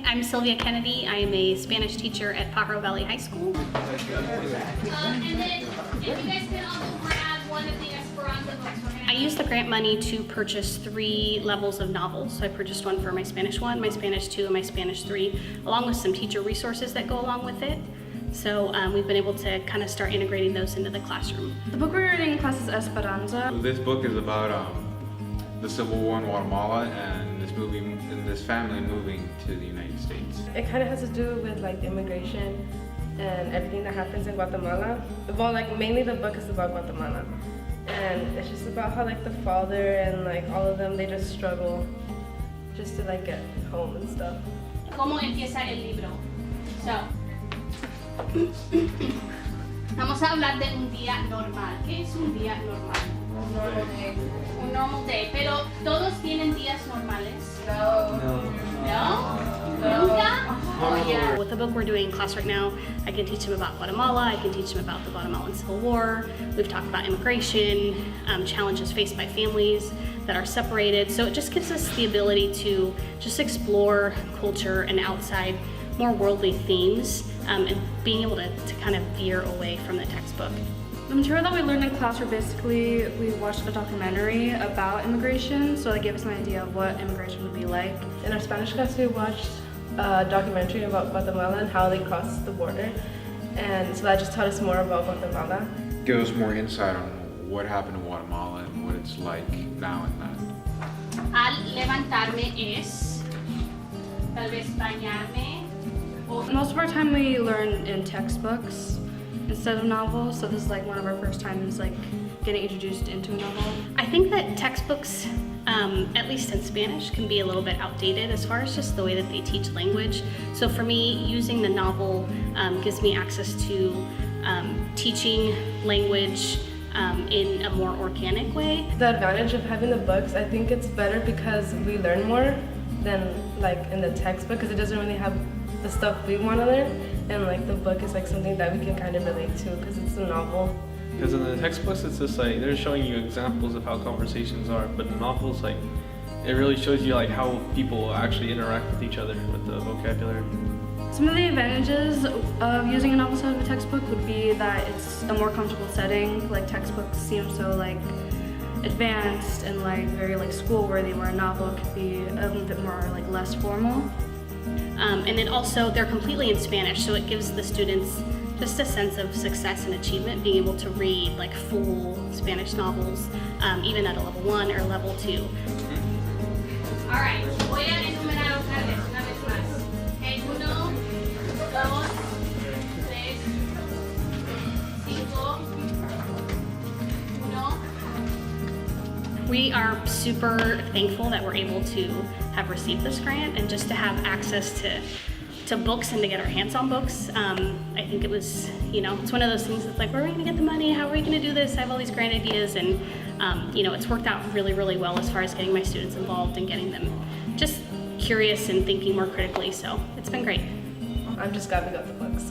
I'm Sylvia Kennedy. I am a Spanish teacher at Pajaro Valley High School. And then if you guys can also grab one of the Esperanza books. I used the grant money to purchase 3 levels of novels. So I purchased one for my Spanish 1, my Spanish 2, and my Spanish 3, along with some teacher resources that go along with it. So we've been able to kind of start integrating those into the classroom. The book we're reading in class is Esperanza. This book is about the Civil War in Guatemala and this family moving to the United States. It kind of has to do with like immigration and everything that happens in Guatemala. Well, like mainly the book is about Guatemala, and it's just about how like the father and like all of them, they just struggle just to like get home and stuff. ¿Cómo empieza el libro? So, vamos a hablar de un día normal. ¿Qué es un día normal? Un normal day. Un normal day. Pero todos tienen días normales. No. No? Nunca? Oh, yeah. With the book we're doing in class right now, I can teach them about Guatemala, I can teach them about the Guatemalan Civil War. We've talked about immigration, challenges faced by families that are separated. So it just gives us the ability to just explore culture and outside more worldly themes, and being able to kind of veer away from the textbook. The material that we learned in class were basically, we watched a documentary about immigration, so that gave us an idea of what immigration would be like. In our Spanish class, we watched a documentary about Guatemala and how they crossed the border, and so that just taught us more about Guatemala. Give us more insight on what happened in Guatemala and what it's like now and then. Al levantarme es, tal vez bañarme. Most of our time we learn in textbooks instead of novels, so this is like one of our first times like getting introduced into a novel. I think that textbooks, at least in Spanish, can be a little bit outdated as far as just the way that they teach language. So for me, using the novel gives me access to teaching language in a more organic way. The advantage of having the books, I think it's better because we learn more than like in the textbook, because it doesn't really have the stuff we want to learn, and like the book is like something that we can kind of relate to because it's a novel. Because in the textbooks it's just like they're showing you examples of how conversations are, but in novels like it really shows you like how people actually interact with each other with the vocabulary. Some of the advantages of using a novel instead of a textbook would be that it's a more comfortable setting. Like textbooks seem so like advanced and like very like school-worthy, where a novel could be a little bit more like less formal. And it also, they're completely in Spanish, so it gives the students just a sense of success and achievement, being able to read like full Spanish novels, even at a level 1 or level 2. All right, voy a enumerar una vez más. Okay, 1, 2, 3, 5, 1. We are super thankful that we're able to have received this grant and just to have access to books and to get our hands on books. I think it was, it's one of those things that's like, where are we gonna get the money? How are we gonna do this? I have all these grant ideas, and it's worked out really, really well as far as getting my students involved and getting them just curious and thinking more critically, so it's been great. I'm just glad we got the books.